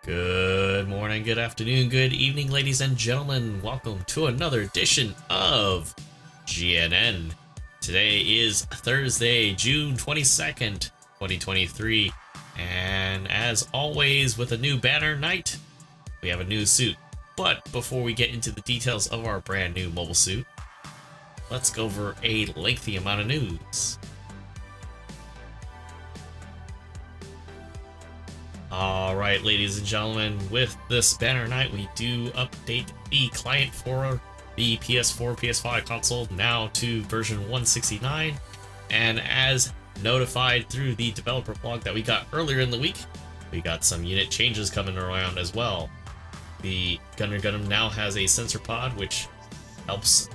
Good morning, good afternoon, good evening, ladies and gentlemen. Welcome to another edition of GNN. Today is Thursday, June 22nd, 2023. And as always, with a new banner night, we have a new suit. But before we get into the details of our brand new mobile suit, let's go over a lengthy amount of news. Alright, ladies and gentlemen, with this banner night, we do update the client for the PS4, PS5 console now to version 169, and as notified through the developer blog that we got earlier in the week, we got some unit changes coming around as well. The Gundam now has a sensor pod, which helps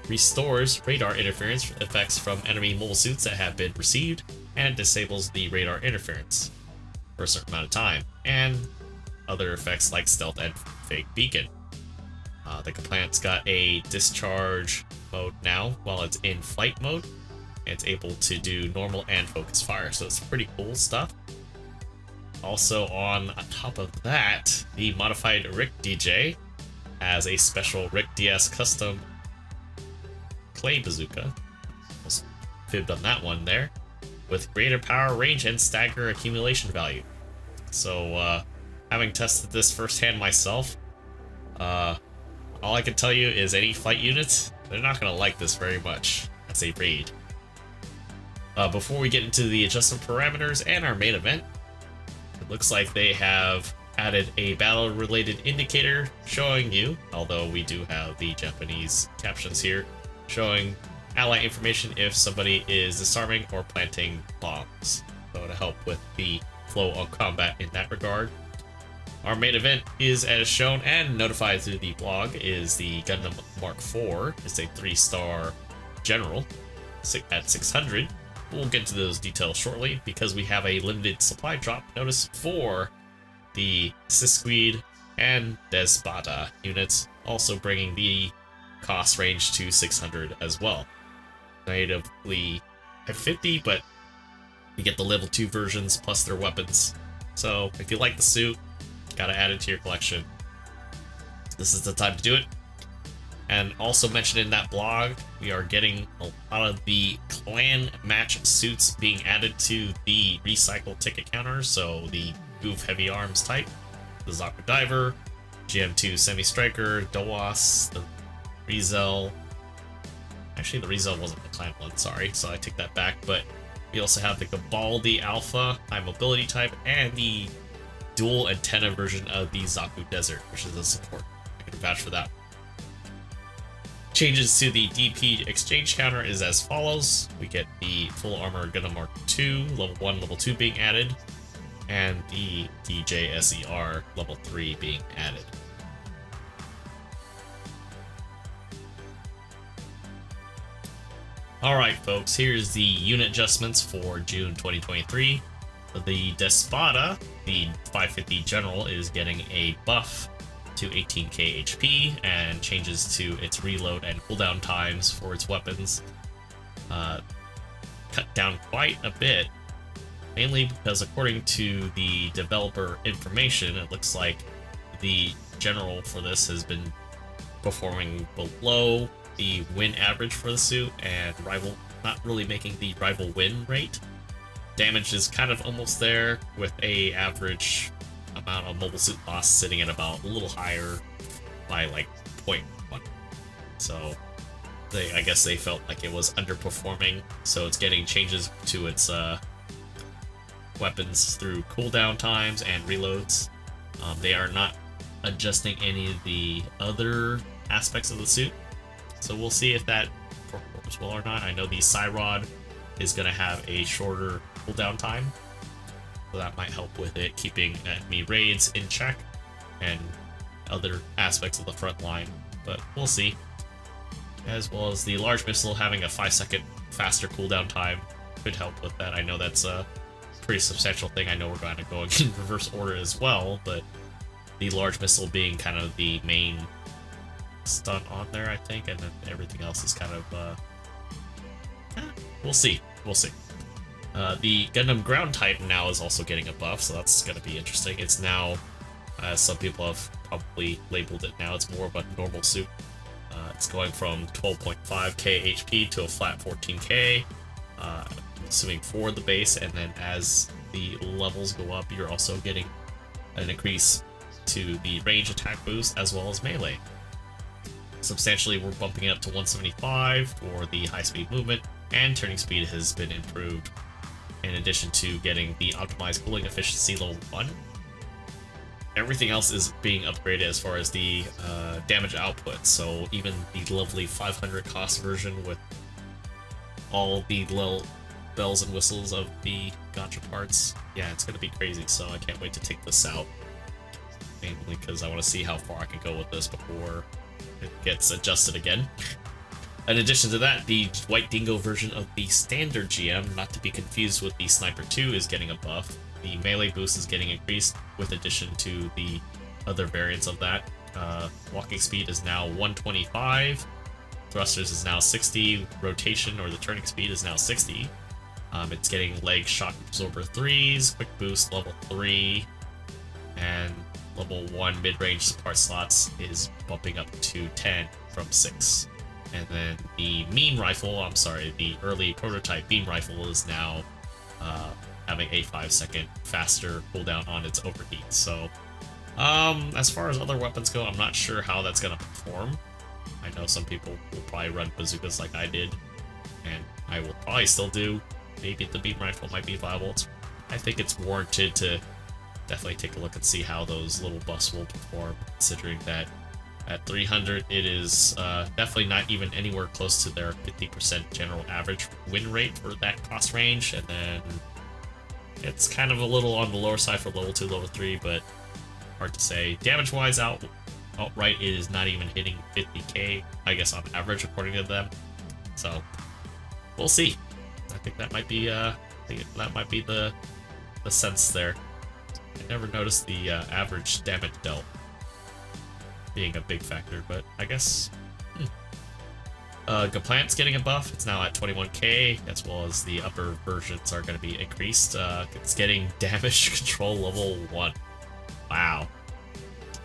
restores radar interference effects from enemy mobile suits that have been received, and disables the radar interference for a certain amount of time, and other effects like stealth and fake beacon. The compliant's got a discharge mode now while it's in flight mode. It's able to do normal and focus fire, so it's pretty cool stuff. Also on top of that, the modified Rick DJ has a special Rick DS custom clay bazooka. Almost fibbed on that one there, with greater power, range, and stagger accumulation value. So, having tested this firsthand myself, all I can tell you is any fight units, they're not going to like this very much as a raid. Before we get into the adjustment parameters and our main event, it looks like they have added a battle-related indicator showing you, although we do have the Japanese captions here, showing ally information if somebody is disarming or planting bombs. So to help with the flow of combat in that regard. Our main event is, as shown and notified through the blog, is the Gundam Mk-IV. It's a 3-star general at 600. We'll get to those details shortly because we have a limited supply drop notice for the Sisquid and Desbata units, also bringing the cost range to 600 as well. Natively 50, but you get the level 2 versions plus their weapons. So if you like the suit, gotta add it to your collection. This is the time to do it. And also mentioned in that blog, we are getting a lot of the clan match suits being added to the recycle ticket counter. So the Goof Heavy Arms type, the Zaku Diver, GM2 Semi-Striker, Dowas, the Rizel. Actually, the Rizel wasn't the clan one, sorry, so I take that back. But we also have the Gabaldi Alpha, high mobility type, and the dual antenna version of the Zaku Desert, which is a support. I can vouch for that. Changes to the DP exchange counter is as follows. We get the full armor Gundam Mk-II, level 1, level 2 being added, and the DJSER level 3 being added. Alright folks, here's the unit adjustments for June 2023. The Despada, the 550 General, is getting a buff to 18k HP and changes to its reload and cooldown times for its weapons. Cut down quite a bit, mainly because according to the developer information, it looks like the General for this has been performing below the win average for the suit, and not really making the rival win rate. Damage is kind of almost there, with a average amount of mobile suit loss sitting at about a little higher by like 0.1. So I guess they felt like it was underperforming, so it's getting changes to its weapons through cooldown times and reloads. They are not adjusting any of the other aspects of the suit, so we'll see if that performs well or not. I know the Cyrod is going to have a shorter cooldown time, so that might help with it keeping enemy raids in check and other aspects of the front line, but we'll see. As well as the large missile having a 5-second faster cooldown time could help with that. I know that's a pretty substantial thing. I know we're going to go in reverse order as well, but the large missile being kind of the main stun on there, I think, and then everything else is kind of we'll see. The Gundam ground type now is also getting a buff, so that's going to be interesting. It's now, as some people have probably labeled it now, it's more of a normal suit. It's going from 12.5k HP to a flat 14k, assuming for the base, and then as the levels go up, you're also getting an increase to the range attack boost as well as melee. Substantially, we're bumping it up to 175 for the high-speed movement, and turning speed has been improved, in addition to getting the optimized cooling efficiency level 1. Everything else is being upgraded as far as the damage output, so even the lovely 500 cost version with all the little bells and whistles of the gacha parts, yeah, it's gonna be crazy, so I can't wait to take this out. Mainly because I want to see how far I can go with this before it gets adjusted again. In addition to that, the White Dingo version of the standard GM, not to be confused with the Sniper 2, is getting a buff. The melee boost is getting increased with addition to the other variants of that. Walking speed is now 125, thrusters is now 60, rotation or the turning speed is now 60. It's getting leg shock absorber 3s, quick boost level 3, and level 1 mid-range support slots is bumping up to 10 from 6. And then the the early prototype beam rifle is now having a 5-second faster cooldown on its overheat. So, as far as other weapons go, I'm not sure how that's going to perform. I know some people will probably run bazookas like I did, and I will probably still do. Maybe the beam rifle might be viable. I think it's warranted to definitely take a look and see how those little buffs will perform, considering that at 300 it is definitely not even anywhere close to their 50% general average win rate for that cost range, and then it's kind of a little on the lower side for level 2, level 3, but hard to say. Damage-wise, outright it is not even hitting 50k, I guess, on average according to them. So we'll see. I think that might be the sense there. I never noticed the average damage dealt being a big factor, but I guess Gaplant's getting a buff. It's now at 21k, as well as the upper versions are going to be increased. It's getting damage control level 1. Wow.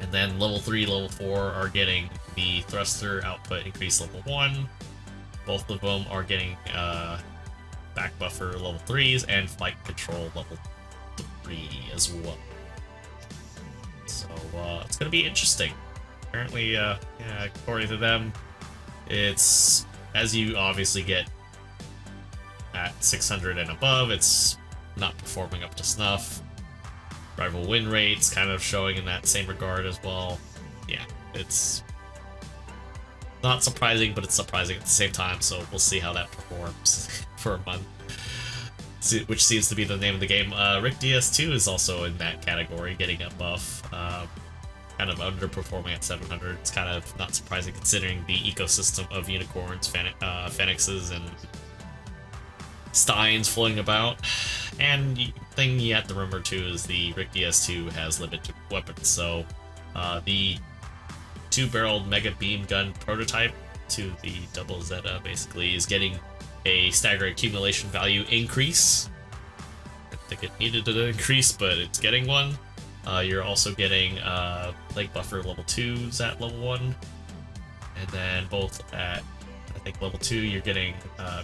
And then level 3, level 4 are getting the thruster output increase level 1. Both of them are getting back buffer level 3s and flight control level 3 as well. So it's going to be interesting. Apparently, yeah, according to them, it's, as you obviously get at 600 and above, it's not performing up to snuff. Rival win rates kind of showing in that same regard as well. Yeah, it's not surprising, but it's surprising at the same time, so we'll see how that performs for a month. Which seems to be the name of the game. Rick DS2 is also in that category, getting a buff. Kind of underperforming at 700. It's kind of not surprising considering the ecosystem of unicorns, phoenixes, and steins floating about. And the thing you have to remember too is the Rick DS2 has limited weapons, so the 2-barreled Mega Beam Gun prototype to the Double Zeta basically is getting a stagger accumulation value increase. I think it needed an increase, but it's getting one. You're also getting leg buffer level 2s at level 1, and then both at, I think, level 2 you're getting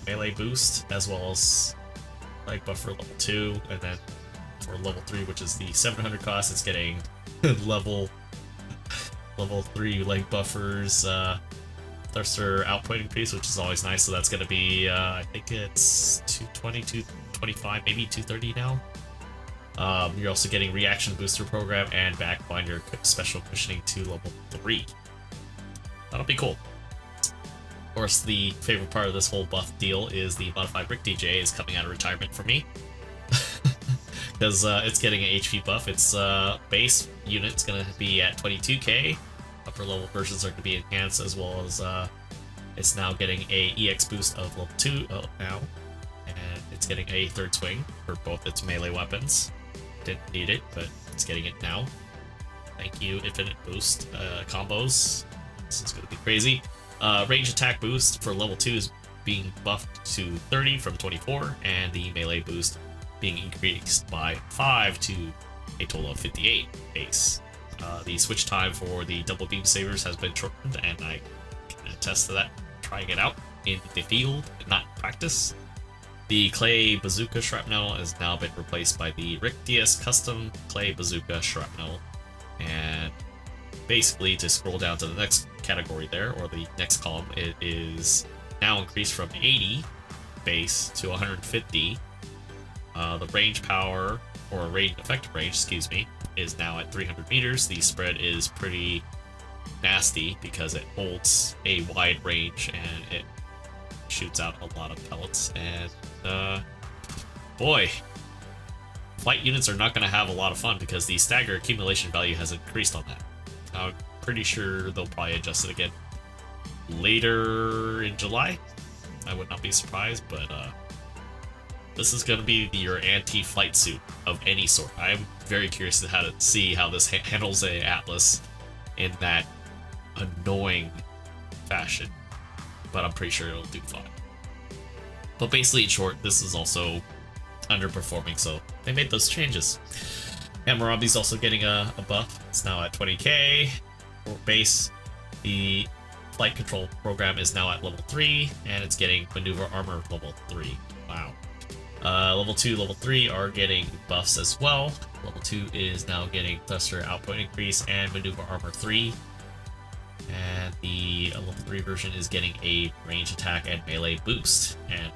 melee boost as well as leg buffer level 2, and then for level 3, which is the 700 cost, it's getting level 3 leg buffers, thruster output increase, which is always nice. So that's going to be, I think it's 220, 225, maybe 230 now. You're also getting reaction booster program and backbinder special cushioning to level 3. That'll be cool. Of course, the favorite part of this whole buff deal is the modified Rick DJ is coming out of retirement for me. Because it's getting an HP buff. Its base unit's going to be at 22k. Upper level versions are going to be enhanced, as well as it's now getting a EX boost of level 2 now. And it's getting a third swing for both its melee weapons. Didn't need it, but it's getting it now. Thank you, infinite boost combos. This is going to be crazy. Range attack boost for level 2 is being buffed to 30 from 24, and the melee boost being increased by 5 to a total of 58 base. The switch time for the double beam sabers has been shortened, and I can attest to that trying it out in the field, not practice. The clay bazooka shrapnel has now been replaced by the Rick DS custom clay bazooka shrapnel, and basically to scroll down to the next category there, or the next column, it is now increased from 80 base to 150. The range power, or range effective range, excuse me, is now at 300 meters. The spread is pretty nasty because it holds a wide range and it shoots out a lot of pellets. And boy, flight units are not going to have a lot of fun because the stagger accumulation value has increased on that. I'm pretty sure they'll probably adjust it again later in July. I would not be surprised, but this is going to be your anti-flight suit of any sort. I'm very curious to see how this handles a Atlas in that annoying fashion, but I'm pretty sure it'll do fine. But basically, in short, this is also underperforming, so they made those changes. Hammurabi's also getting a buff. It's now at 20k for base. The flight control program is now at level 3, and it's getting maneuver armor level 3. Wow. Level 2, level 3 are getting buffs as well. Level 2 is now getting thruster output increase and maneuver armor 3. And the level 3 version is getting a range attack and melee boost, and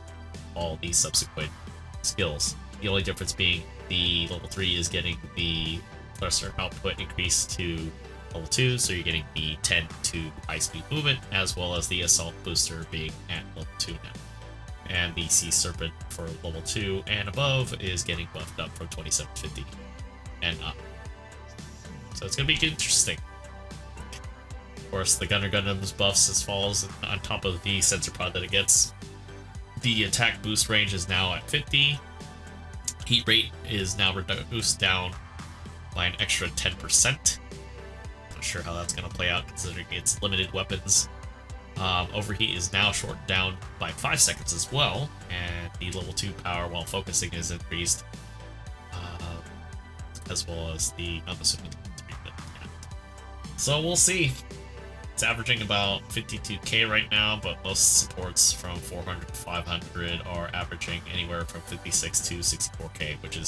all these subsequent skills. The only difference being the level 3 is getting the thruster output increase to level 2, so you're getting the 10 to high speed movement, as well as the assault booster being at level 2 now. And the Sea Serpent for level 2 and above is getting buffed up from 2750 and up. So it's going to be interesting. Of course, the Gunner Gundam's buffs as falls on top of the sensor pod that it gets. The attack boost range is now at 50. Heat rate is now reduced down by an extra 10%. Not sure how that's going to play out considering it's limited weapons. Overheat is now shortened down by 5 seconds as well, and the level 2 power while focusing is increased, as well as the unassuming treatment. So we'll see. It's averaging about 52k right now, but most supports from 400 to 500 are averaging anywhere from 56 to 64k, which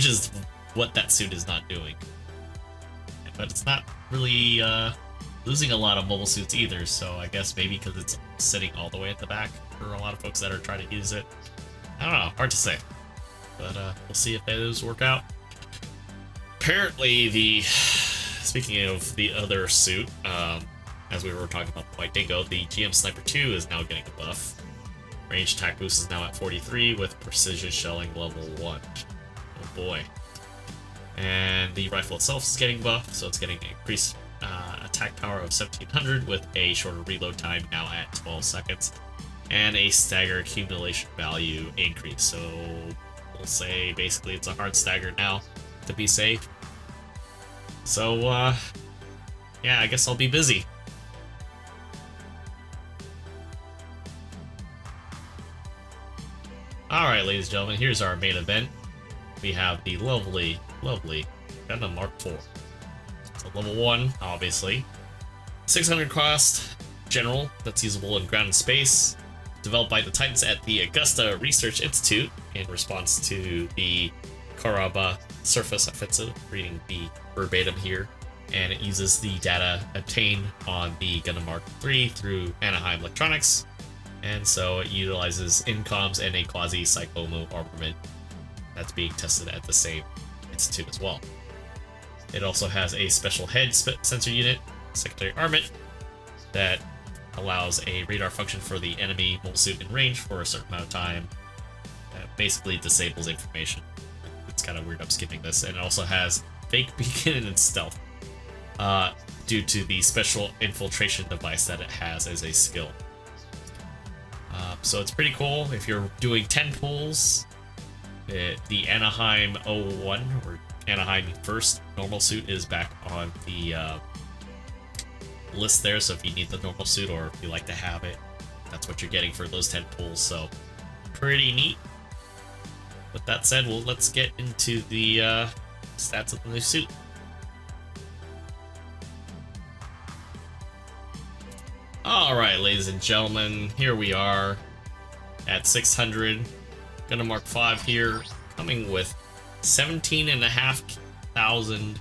is what that suit is not doing. But it's not really losing a lot of mobile suits either, so I guess maybe because it's sitting all the way at the back for a lot of folks that are trying to use it. I don't know, hard to say. But we'll see if those work out. Apparently, speaking of the other suit, as we were talking about the White Dingo, the GM Sniper 2 is now getting a buff. Range attack boost is now at 43 with precision shelling level 1. Oh boy. And the rifle itself is getting buffed, so it's getting increased attack power of 1700 with a shorter reload time now at 12 seconds and a stagger accumulation value increase. So we'll say basically it's a hard stagger now to be safe. So yeah, I guess I'll be busy. Alright, ladies and gentlemen, here's our main event. We have the lovely Gundam Mk-IV. So level 1, obviously. 600 cost, general, that's usable in ground and space. Developed by the Titans at the Augusta Research Institute in response to the Karaba Surface Offensive, reading the verbatim here. And it uses the data obtained on the Gundam Mk-III through Anaheim Electronics. And so it utilizes INCOMs and a quasi-Psychomo armament that's being tested at the same institute as well. It also has a special head sensor unit, secondary armament, that allows a radar function for the enemy mobile suit in range for a certain amount of time. Basically disables information. It's kind of weird I'm skipping this. And it also has fake beacon and stealth due to the special infiltration device that it has as a skill. So it's pretty cool. If you're doing 10 pulls, the Anaheim 01 or Anaheim first normal suit is back on the list there, so if you need the normal suit or if you like to have it, that's what you're getting for those 10 pulls, so pretty neat. With that said, well, let's get into the stats of the new suit. Alright, ladies and gentlemen, here we are at 600. Gundam Mk-IV here, coming with 17,500,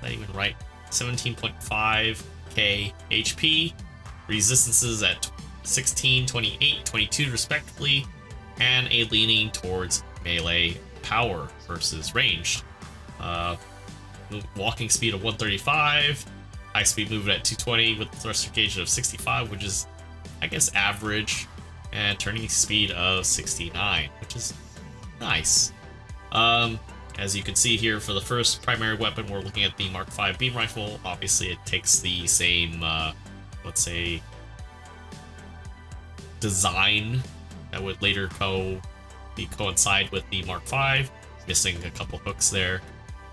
not even right, 17.5k HP, resistances at 16, 28, 22 respectively, and a leaning towards melee power versus ranged. Walking speed of 135, high speed movement at 220 with thruster gauge of 65, which is, I guess, average, and turning speed of 69, which is nice. As you can see here, for the first primary weapon, we're looking at the Mk-V beam rifle. Obviously, it takes the same, let's say, design that would later coincide with the Mk-V, missing a couple hooks there.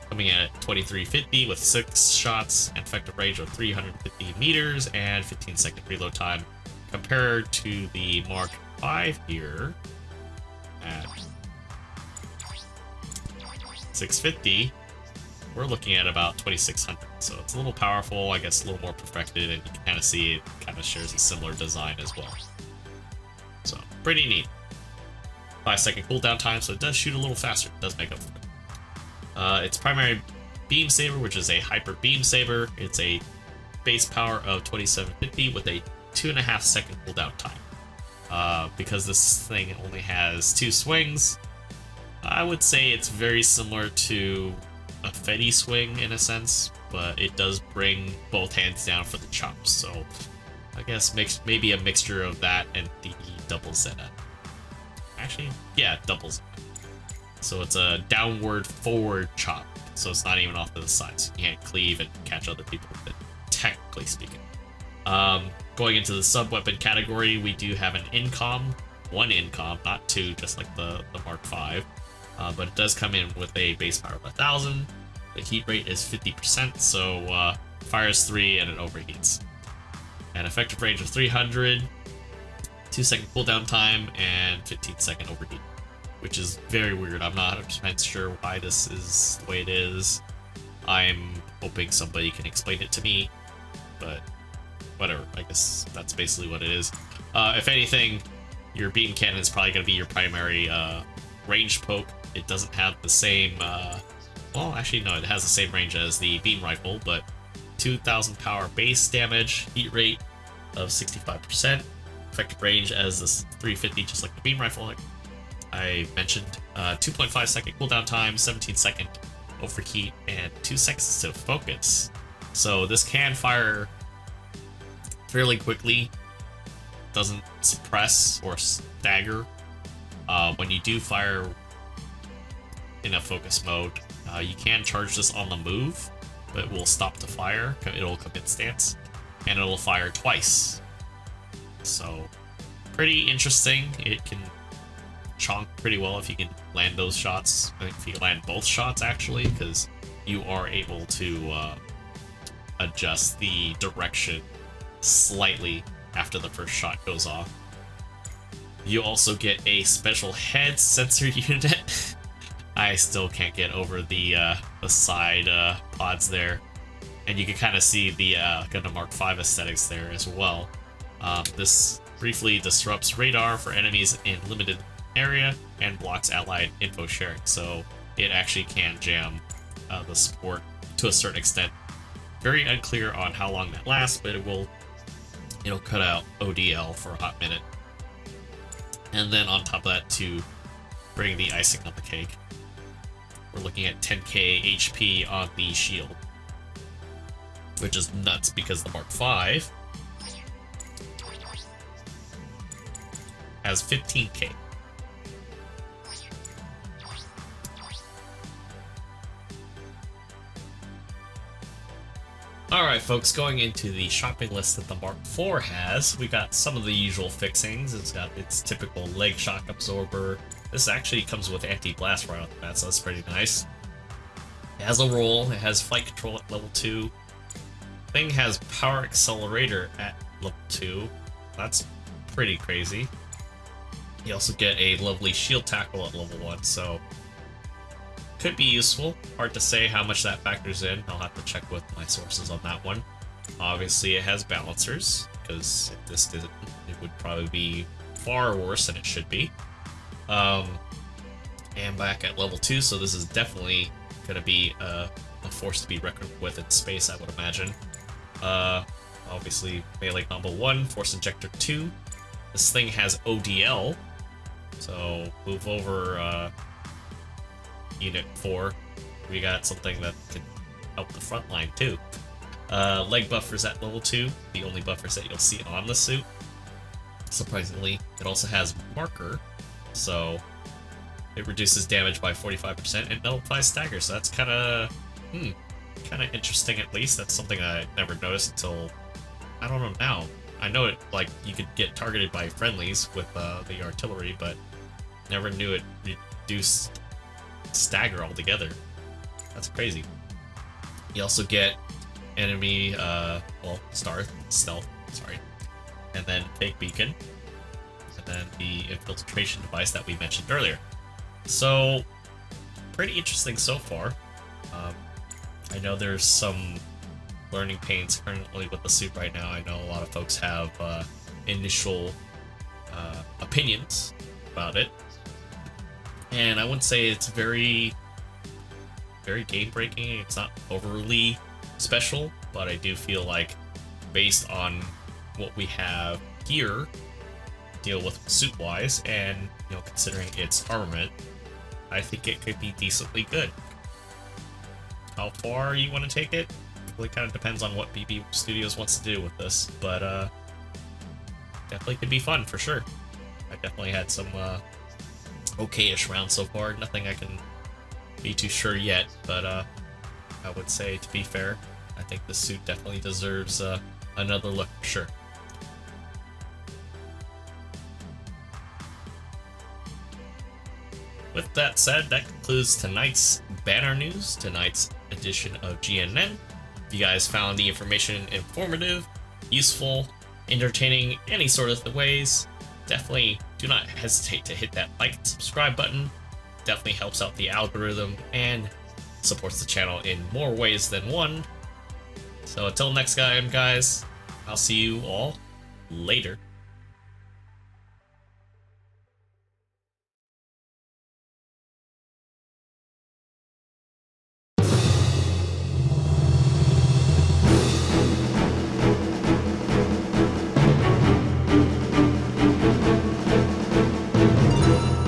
Coming at 2350 with 6 shots and effective range of 350 meters and 15-second reload time, compared to the Mk-V here at 650. We're looking at about 2600, so it's a little powerful, I guess a little more perfected, and you can kind of see it kind of shares a similar design as well. So pretty neat. 5-second cooldown time, so it does shoot a little faster. It does make up for it. Its primary beam saber, which is a hyper beam saber, it's a base power of 2750 with a 2.5 second cooldown time. Because this thing only has 2 swings, I would say it's very similar to a Fetty swing in a sense, but it does bring both hands down for the chops. So I guess maybe a mixture of that and the double Zeta. Actually, yeah, double Zeta. So it's a downward forward chop, so it's not even off to the side, so you can't cleave and catch other people with it, technically speaking. Going into the sub-weapon category, we do have an incom, 1 incom, not 2, just like the Mk-V, but it does come in with a base power of 1000. The heat rate is 50%, so fires 3 and it overheats. An effective range of 300, 2-second cooldown time, and 15-second overheat, which is very weird. I'm not 100% sure why this is the way it is. I'm hoping somebody can explain it to me, but whatever. I guess that's basically what it is. If anything, your beam cannon is probably going to be your primary range poke. It doesn't have the same, well, actually, no, it has the same range as the beam rifle, but 2000 power base damage, heat rate of 65%, effective range as this 350, just like the beam rifle, like I mentioned, 2.5 second cooldown time, 17-second overheat, and 2 seconds to focus. So this can fire fairly quickly, doesn't suppress or stagger. When you do fire in a focus mode, you can charge this on the move, but it will stop to fire. It'll commit stance, and it'll fire twice. So pretty interesting. It can chonk pretty well if you can land those shots. I think if you land both shots, actually, because you are able to adjust the direction slightly after the first shot goes off. You also get a special head sensor unit. I still can't get over the side pods there, and you can kind of see the Gundam Mk-V aesthetics there as well. This briefly disrupts radar for enemies in limited area and blocks allied info sharing, so it actually can jam the support to a certain extent. Very unclear on how long that lasts, but it'll cut out ODL for a hot minute. And then on top of that, to bring the icing on the cake, we're looking at 10k HP on the shield, which is nuts because the Mk-V has 15k. Alright folks, going into the shopping list that the Mk-IV has, we got some of the usual fixings. It's got its typical leg shock absorber. This actually comes with anti-blast right off the bat, so that's pretty nice. It has a roll, it has flight control at level 2. Thing has power accelerator at level 2. That's pretty crazy. You also get a lovely shield tackle at level 1, so could be useful. Hard to say how much that factors in. I'll have to check with my sources on that one. Obviously, it has balancers, because if this didn't, it would probably be far worse than it should be. And back at level 2, so this is definitely going to be a force to be reckoned with in space, I would imagine. Obviously, melee combo 1, force injector 2. This thing has ODL, so move over unit 4. We got something that could help the front line too. Leg buffers at level 2, the only buffers that you'll see on the suit. Surprisingly, it also has marker, so it reduces damage by 45% and nullifies stagger, so that's kind of interesting at least. That's something I never noticed until, I don't know now. I know it, like, you could get targeted by friendlies with the artillery, but never knew it reduced stagger altogether. That's crazy. You also get enemy, stealth, sorry, and then fake beacon, and then the infiltration device that we mentioned earlier. So, pretty interesting so far. I know there's some learning pains currently with the suit right now. I know a lot of folks have initial opinions about it, and I wouldn't say it's very game-breaking. It's not overly special, but I do feel like, based on what we have here, deal with suit-wise, and considering its armament, I think it could be decently good. How far you want to take it really kind of depends on what BB Studios wants to do with this, but definitely could be fun for sure. I definitely had some okay-ish rounds so far. Nothing I can be too sure yet, but I would say, to be fair, I think the suit definitely deserves another look for sure. With that said, that concludes tonight's banner news, tonight's edition of GNN. If you guys found the information informative, useful, entertaining, any sort of ways, definitely do not hesitate to hit that like and subscribe button. Definitely helps out the algorithm and supports the channel in more ways than one. So until next time, guys, I'll see you all later.